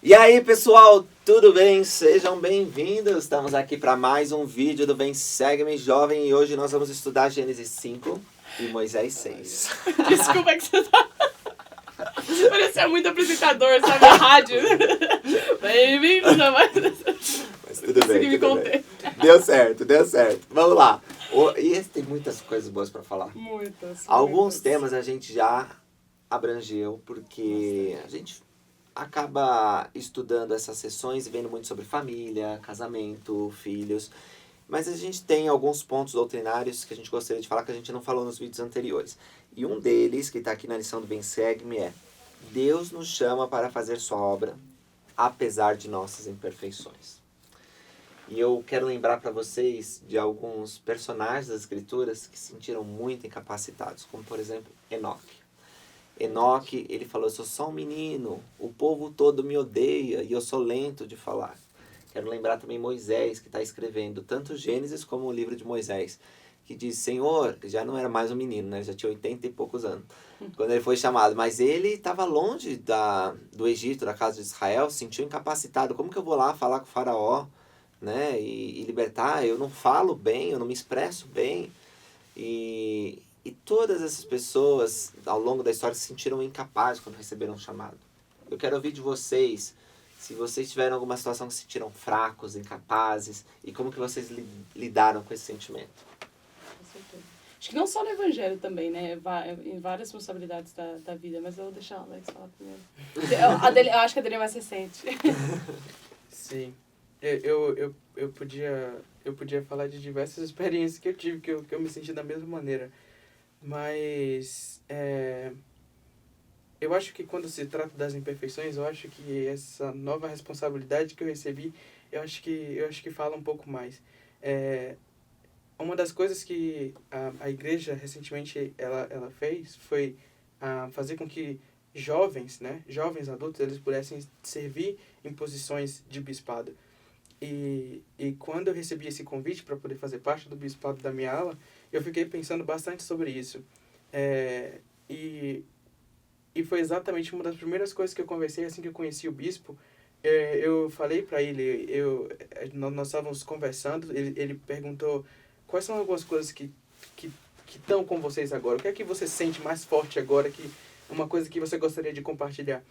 E aí, pessoal, tudo bem? Sejam bem-vindos. Estamos aqui para mais um vídeo do Vem Segue-me Jovem e hoje nós vamos estudar Gênesis 5 e Moisés 6. Desculpa que você tá... Parecia muito apresentador, sabe? A rádio. Bem-vindos a mais... Mas tudo bem, me tudo conter. bem. Deu certo. Vamos lá. E tem muitas coisas boas para falar. Muitas. Alguns temas a gente já abrangeu, porque a gente acaba estudando essas sessões e vendo muito sobre família, casamento, filhos. Mas a gente tem alguns pontos doutrinários que a gente gostaria de falar que a gente não falou nos vídeos anteriores. E um deles, que está aqui na lição do Vem Segue-me, é: Deus nos chama para fazer sua obra, apesar de nossas imperfeições. E eu quero lembrar para vocês de alguns personagens das Escrituras que se sentiram muito incapacitados, como por exemplo Enoque, ele falou: eu sou só um menino, o povo todo me odeia e eu sou lento de falar. Quero lembrar também Moisés, que está escrevendo tanto Gênesis como o livro de Moisés, que diz: Senhor, já não era mais um menino, né? Já tinha 80 e poucos anos, quando ele foi chamado, mas ele estava longe do Egito, da casa de Israel, se sentiu incapacitado. Como que eu vou lá falar com o faraó, né? E libertar? Eu não falo bem, eu não me expresso bem. E todas essas pessoas, ao longo da história, se sentiram incapazes quando receberam um chamado. Eu quero ouvir de vocês, se vocês tiveram alguma situação que se sentiram fracos, incapazes, e como que vocês lidaram com esse sentimento. Com certeza. Acho que não só no Evangelho também, né? Em várias responsabilidades da vida, mas eu vou deixar a Alex falar primeiro. Eu acho que a dele é mais recente. Sim. Eu podia falar de diversas experiências que eu tive, que eu me senti da mesma maneira. Mas eu acho que quando se trata das imperfeições, eu acho que essa nova responsabilidade que eu recebi, eu acho que fala um pouco mais. Uma das coisas que a igreja recentemente ela fez foi fazer com que jovens adultos, eles pudessem servir em posições de bispado. E quando eu recebi esse convite para poder fazer parte do bispado da minha ala, eu fiquei pensando bastante sobre isso. E foi exatamente uma das primeiras coisas que eu conversei assim que eu conheci o bispo. Eu falei para ele, nós estávamos conversando, ele perguntou quais são algumas coisas que estão com vocês agora. O que é que você sente mais forte agora, que uma coisa que você gostaria de compartilhar?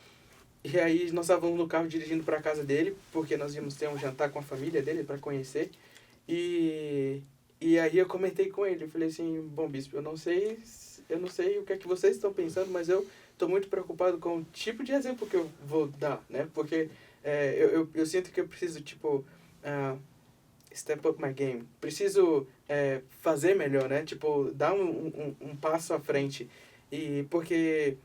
E aí nós estávamos no carro dirigindo para a casa dele, porque nós íamos ter um jantar com a família dele para conhecer. E aí eu comentei com ele, eu falei assim: bom, bispo, eu não sei o que é que vocês estão pensando, mas eu estou muito preocupado com o tipo de exemplo que eu vou dar, né? Porque eu sinto que eu preciso, step up my game. Preciso fazer melhor, né? Dar um passo à frente. E porque...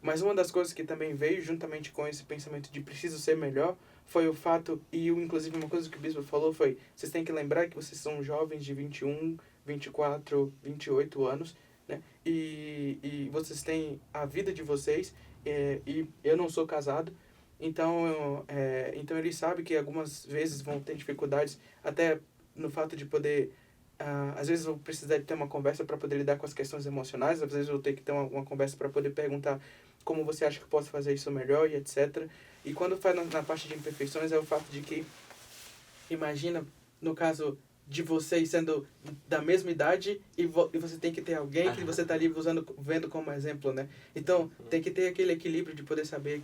Mas uma das coisas que também veio juntamente com esse pensamento de preciso ser melhor foi o fato, inclusive uma coisa que o bispo falou foi: vocês têm que lembrar que vocês são jovens de 21, 24, 28 anos, né? E vocês têm a vida de vocês, e eu não sou casado, então ele sabe que algumas vezes vão ter dificuldades, até no fato de poder... às vezes eu vou precisar de ter uma conversa para poder lidar com as questões emocionais, às vezes eu vou ter que ter uma conversa para poder perguntar como você acha que eu posso fazer isso melhor e etc. E quando faz na parte de imperfeições é o fato de que, imagina, no caso de vocês sendo da mesma idade e você tem que ter alguém que você está ali vendo como exemplo, né? Então, tem que ter aquele equilíbrio de poder saber...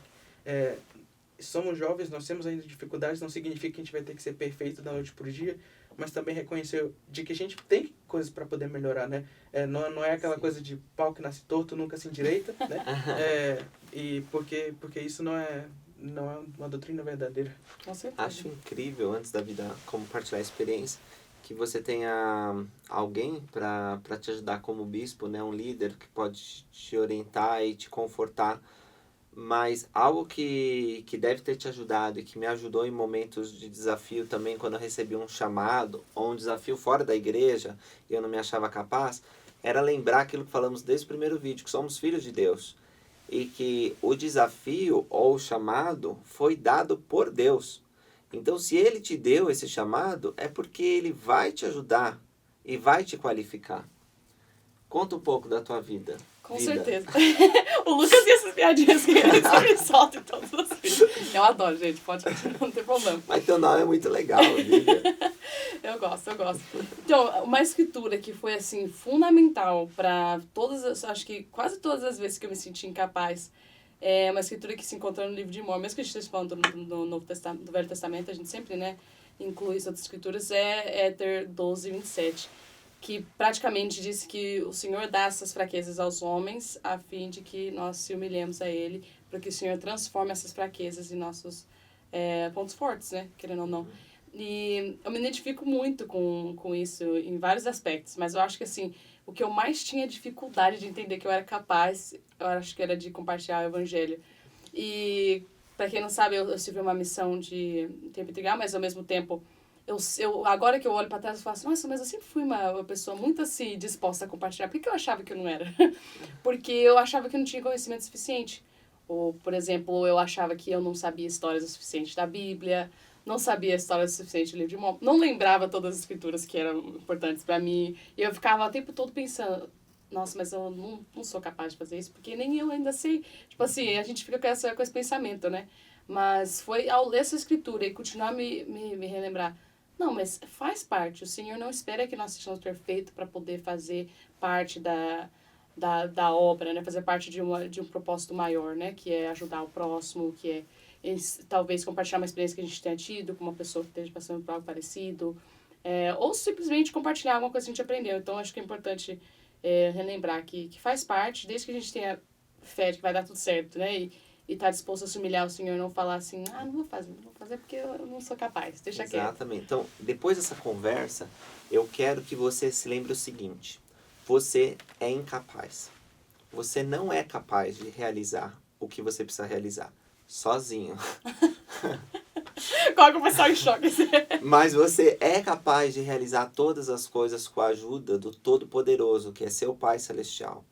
somos jovens, nós temos ainda dificuldades, não significa que a gente vai ter que ser perfeito da noite pro dia, mas também reconhecer de que a gente tem coisas para poder melhorar, né? Não é aquela coisa de pau que nasce torto, nunca se endireita, né? E porque isso não é uma doutrina verdadeira. Com certeza. Acho incrível, antes da vida compartilhar a experiência, que você tenha alguém para te ajudar como bispo, né? Um líder que pode te orientar e te confortar. Mas algo que deve ter te ajudado e que me ajudou em momentos de desafio também, quando eu recebi um chamado ou um desafio fora da igreja e eu não me achava capaz, era lembrar aquilo que falamos desde o primeiro vídeo, que somos filhos de Deus. E que o desafio ou o chamado foi dado por Deus. Então, se Ele te deu esse chamado, é porque Ele vai te ajudar e vai te qualificar. Conta um pouco da tua vida. Com vida. certeza. O Lucas e essas piadinhas que ele sempre solta em todos os vídeos. Eu adoro, gente. Pode continuar, não tem problema. Mas teu nome é muito legal, Vivian. Eu gosto. Então, uma escritura que foi, assim, fundamental para acho que quase todas as vezes que eu me senti incapaz, é uma escritura que se encontra no livro de Mormon. Mesmo que a gente esteja falando do Velho Testamento, a gente sempre, né, inclui as outras escrituras, é Éter 12:27. Que praticamente diz que o Senhor dá essas fraquezas aos homens a fim de que nós se humilhemos a Ele, para que o Senhor transforme essas fraquezas em nossos pontos fortes, né? Querendo ou não. E eu me identifico muito com isso em vários aspectos, mas eu acho que, assim, o que eu mais tinha dificuldade de entender que eu era capaz, eu acho que era de compartilhar o Evangelho. E, para quem não sabe, eu tive uma missão de tempo integral, mas ao mesmo tempo... agora que eu olho para trás, eu falo assim, nossa, mas eu sempre fui uma pessoa muito assim, disposta a compartilhar. Por que eu achava que eu não era? Porque eu achava que eu não tinha conhecimento suficiente. Ou, por exemplo, eu achava que eu não sabia histórias o suficiente da Bíblia, não sabia histórias o suficiente do livro de Mormon, não lembrava todas as escrituras que eram importantes para mim. E eu ficava o tempo todo pensando, nossa, mas eu não sou capaz de fazer isso, porque nem eu ainda sei. Tipo assim, a gente fica com esse pensamento, né? Mas foi ao ler essa escritura e continuar a me relembrar, não, mas faz parte. O Senhor não espera que nós sejamos perfeitos para poder fazer parte da obra, né? Fazer parte de um propósito maior, né? Que é ajudar o próximo, que é talvez compartilhar uma experiência que a gente tenha tido com uma pessoa que esteja passando por algo parecido. Ou simplesmente compartilhar alguma coisa que a gente aprendeu. Então, acho que é importante relembrar que faz parte, desde que a gente tenha fé de que vai dar tudo certo, né? E tá disposto a se humilhar ao Senhor, não falar assim, não vou fazer porque eu não sou capaz, deixa quieto. Exatamente. Então, depois dessa conversa, eu quero que você se lembre o seguinte: você é incapaz. Você não é capaz de realizar o que você precisa realizar sozinho. Coloca o pessoal em choque. Mas você é capaz de realizar todas as coisas com a ajuda do Todo-Poderoso, que é seu Pai Celestial.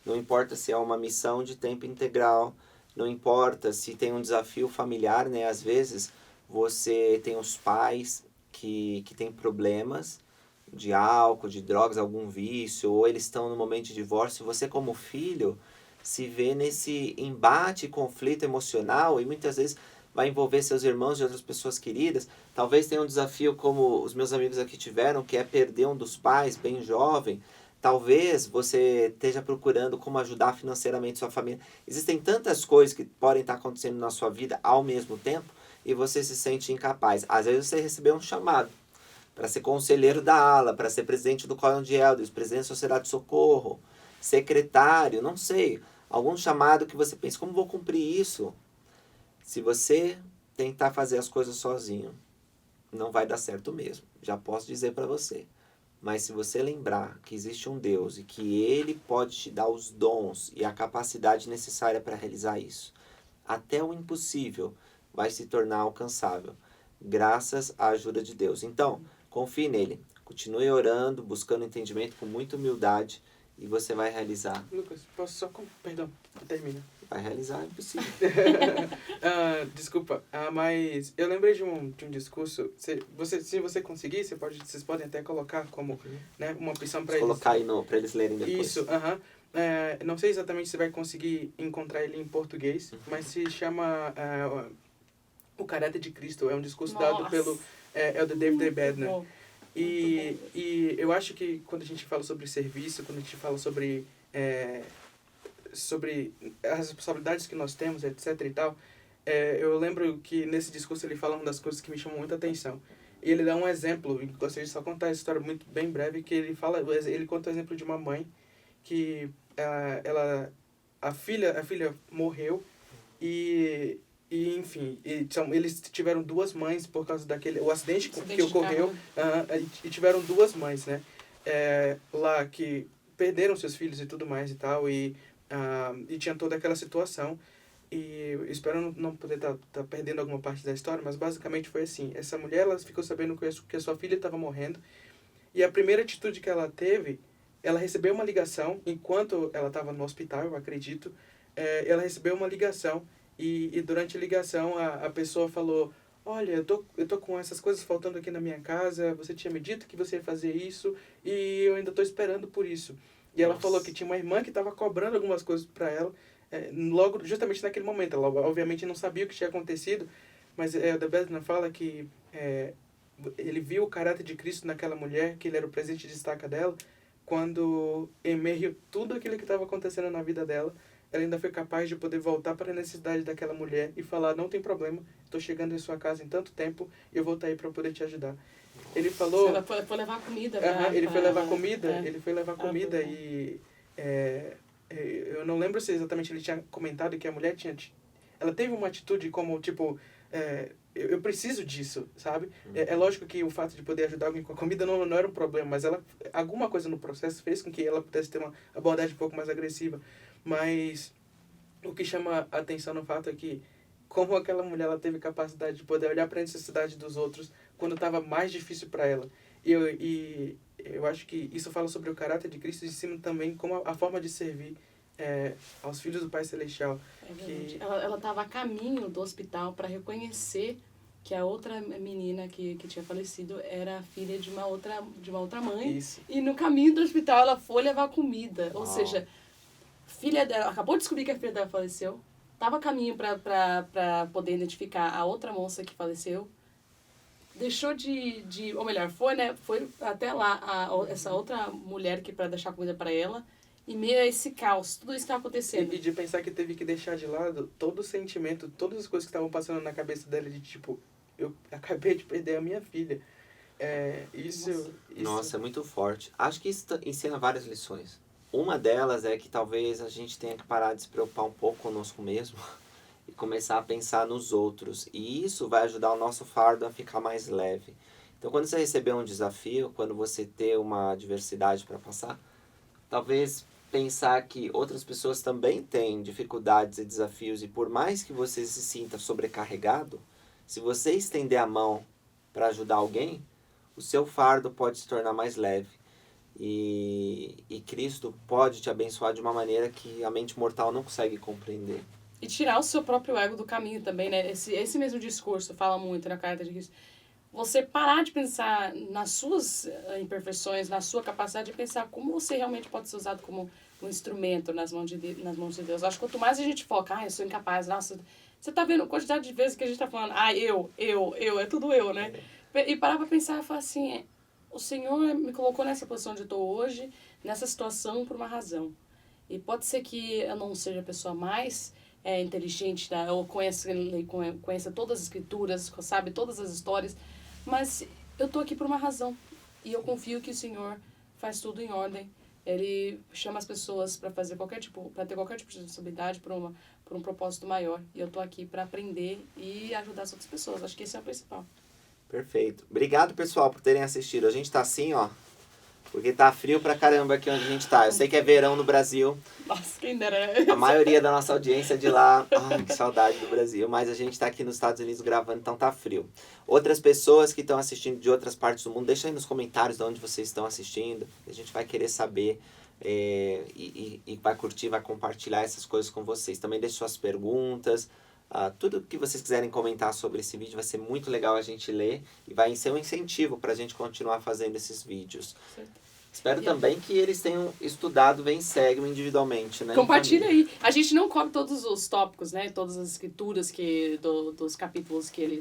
Não importa se é uma missão de tempo integral, não importa se tem um desafio familiar, né? Às vezes você tem os pais que têm problemas de álcool, de drogas, algum vício, ou eles estão no momento de divórcio. Você, como filho, se vê nesse embate, conflito emocional e muitas vezes vai envolver seus irmãos e outras pessoas queridas. Talvez tenha um desafio como os meus amigos aqui tiveram, que é perder um dos pais bem jovem. Talvez você esteja procurando como ajudar financeiramente sua família. Existem tantas coisas que podem estar acontecendo na sua vida ao mesmo tempo e você se sente incapaz. Às vezes você recebeu um chamado para ser conselheiro da ala, para ser presidente do Quórum de Elders, presidente da Sociedade de Socorro, secretário, não sei. Algum chamado que você pensa, como vou cumprir isso? Se você tentar fazer as coisas sozinho, não vai dar certo mesmo. Já posso dizer para você. Mas se você lembrar que existe um Deus e que Ele pode te dar os dons e a capacidade necessária para realizar isso, até o impossível vai se tornar alcançável, graças à ajuda de Deus. Então, confie nele. Continue orando, buscando entendimento com muita humildade e você vai realizar. Lucas, posso só... Perdão, termina. Vai realizar o impossível. Desculpa, mas eu lembrei de um discurso. Se você conseguir, vocês podem até colocar como né, uma opção para eles. Colocar aí para eles lerem depois. Isso, não sei exatamente se vai conseguir encontrar ele em português, mas se chama O Caráter de Cristo. É um discurso dado pelo Elder David Bednar. E eu acho que quando a gente fala sobre serviço, quando a gente fala sobre as responsabilidades que nós temos, etc e tal, eu lembro que nesse discurso ele fala uma das coisas que me chamou muita atenção. E ele dá um exemplo, e gostaria de só contar essa história muito bem breve, que ele conta o exemplo de uma mãe que a filha morreu e enfim, eles tiveram duas mães por causa o acidente que ocorreu, e tiveram duas mães, né, lá que perderam seus filhos e tudo mais e tal, e tinha toda aquela situação. E espero não poder tá perdendo alguma parte da história, mas basicamente foi assim. Essa mulher, ela ficou sabendo que a sua filha estava morrendo. E a primeira atitude que ela teve, ela recebeu uma ligação, enquanto ela estava no hospital, eu acredito. Ela recebeu uma ligação e durante a ligação a pessoa falou: olha, eu tô com essas coisas faltando aqui na minha casa, você tinha me dito que você ia fazer isso e eu ainda estou esperando por isso. E ela Nossa. falou que tinha uma irmã que estava cobrando algumas coisas para ela, logo, justamente naquele momento. Ela, obviamente, não sabia o que tinha acontecido, mas o The Bednar fala que ele viu o caráter de Cristo naquela mulher, que ele era o presente de destaca dela, quando, em meio a tudo aquilo que estava acontecendo na vida dela, ela ainda foi capaz de poder voltar para a necessidade daquela mulher e falar, não tem problema, estou chegando em sua casa em tanto tempo e eu vou estar aí para poder te ajudar. Ele falou... Ela foi levar comida. Ele foi levar comida, ele foi levar comida e... eu não lembro se exatamente ele tinha comentado que a mulher ela teve uma atitude como, tipo... eu preciso disso, sabe? É lógico que o fato de poder ajudar alguém com a comida não era um problema, mas alguma coisa no processo fez com que ela pudesse ter uma abordagem um pouco mais agressiva. Mas o que chama a atenção no fato é que como aquela mulher ela teve capacidade de poder olhar para a necessidade dos outros quando estava mais difícil para ela. E eu acho que isso fala sobre o caráter de Cristo e ensina também como a forma de servir aos filhos do Pai Celestial. Ela estava a caminho do hospital para reconhecer que a outra menina que tinha falecido era filha de uma outra mãe. Isso. E no caminho do hospital ela foi levar comida. Ou seja, filha dela acabou de descobrir que a filha dela faleceu, estava a caminho para poder identificar a outra moça que faleceu, deixou ou melhor, foi até lá essa outra mulher que para deixar comida para ela. E meio a esse caos, tudo isso está acontecendo. E de pensar que teve que deixar de lado todo o sentimento, todas as coisas que estavam passando na cabeça dela de tipo, eu acabei de perder a minha filha. Nossa, é muito forte. Acho que isso ensina várias lições. Uma delas é que talvez a gente tenha que parar de se preocupar um pouco conosco mesmo e começar a pensar nos outros. E isso vai ajudar o nosso fardo a ficar mais leve. Então, quando você receber um desafio, quando você ter uma adversidade para passar, talvez pensar que outras pessoas também têm dificuldades e desafios e por mais que você se sinta sobrecarregado, se você estender a mão para ajudar alguém, o seu fardo pode se tornar mais leve. E Cristo pode te abençoar de uma maneira que a mente mortal não consegue compreender. E tirar o seu próprio ego do caminho também, né? Esse mesmo discurso fala muito na carta de Cristo. Você parar de pensar nas suas imperfeições, na sua capacidade de pensar como você realmente pode ser usado como um instrumento nas mãos de Deus. Acho que quanto mais a gente foca, eu sou incapaz, nossa, você tá vendo a quantidade de vezes que a gente tá falando, é tudo eu, né? E parar pra pensar e falar assim, o Senhor me colocou nessa posição onde eu tô hoje, nessa situação por uma razão. E pode ser que eu não seja a pessoa mais inteligente, tá? Ou conheça todas as escrituras, sabe todas as histórias, mas eu tô aqui por uma razão. E eu confio que o Senhor faz tudo em ordem. Ele chama as pessoas para ter qualquer tipo de responsabilidade por um propósito maior. E eu tô aqui para aprender e ajudar as outras pessoas. Acho que esse é o principal. Perfeito. Obrigado, pessoal, por terem assistido. A gente tá assim, ó, porque tá frio pra caramba aqui onde a gente tá. Eu sei que é verão no Brasil. Nossa, quem dera. A maioria da nossa audiência é de lá. Ai, que saudade do Brasil. Mas a gente tá aqui nos Estados Unidos gravando, então tá frio. Outras pessoas que estão assistindo de outras partes do mundo, deixa aí nos comentários de onde vocês estão assistindo. A gente vai querer saber e vai curtir, vai compartilhar essas coisas com vocês. Também deixe suas perguntas. Tudo que vocês quiserem comentar sobre esse vídeo vai ser muito legal a gente ler e vai ser um incentivo para a gente continuar fazendo esses vídeos. Certo. Espero também que eles tenham estudado Vem Segue-me individualmente, né? Compartilha aí. A gente não cobre todos os tópicos, né? Todas as escrituras dos capítulos que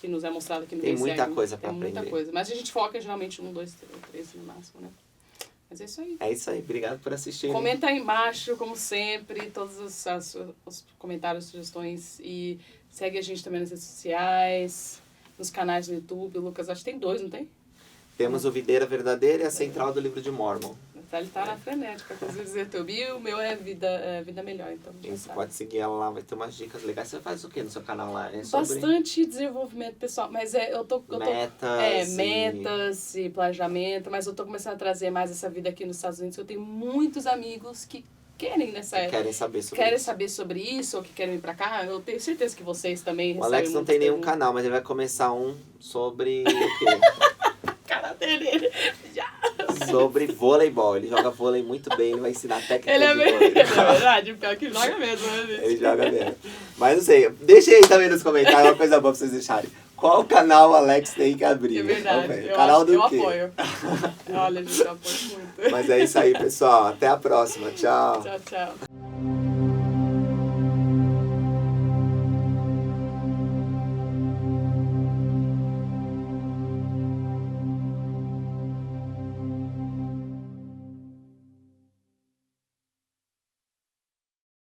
nos é mostrado aqui no Vem Segue-me. Tem muita coisa para aprender. Tem muita coisa. Mas a gente foca geralmente 1, 2, 3 no máximo, né? Mas é isso aí. É isso aí. Obrigado por assistir. Comenta aí embaixo, como sempre, todos os comentários, sugestões. E segue a gente também nas redes sociais, nos canais do YouTube. Lucas, acho que tem 2, não tem? Temos o Videira Verdadeira e a Central do Livro de Mormon. Ele tá na frenética, inclusive dizer teu bio, o meu é Vida Melhor, então. Você pode seguir ela lá, vai ter umas dicas legais. Você faz o que no seu canal lá? Bastante desenvolvimento pessoal, mas metas e planejamento, mas eu tô começando a trazer mais essa vida aqui nos Estados Unidos. Eu tenho muitos amigos que querem saber sobre isso, ou que querem vir pra cá. Eu tenho certeza que vocês também recebem. O Alex não tem nenhum canal, mas ele vai começar um sobre o quê? Cara dele, já. Sobre voleibol. Ele joga vôlei muito bem, ele vai ensinar técnica de vôlei. É verdade, pior que joga mesmo, né? Ele joga mesmo. Mas não sei, deixa aí também nos comentários uma coisa boa pra vocês deixarem. Qual canal o Alex tem que abrir? É verdade. Vamos ver. Eu, Canal do eu quê? apoio. Olha, gente, eu apoio muito. Mas é isso aí, pessoal. Até a próxima. Tchau. Tchau, tchau.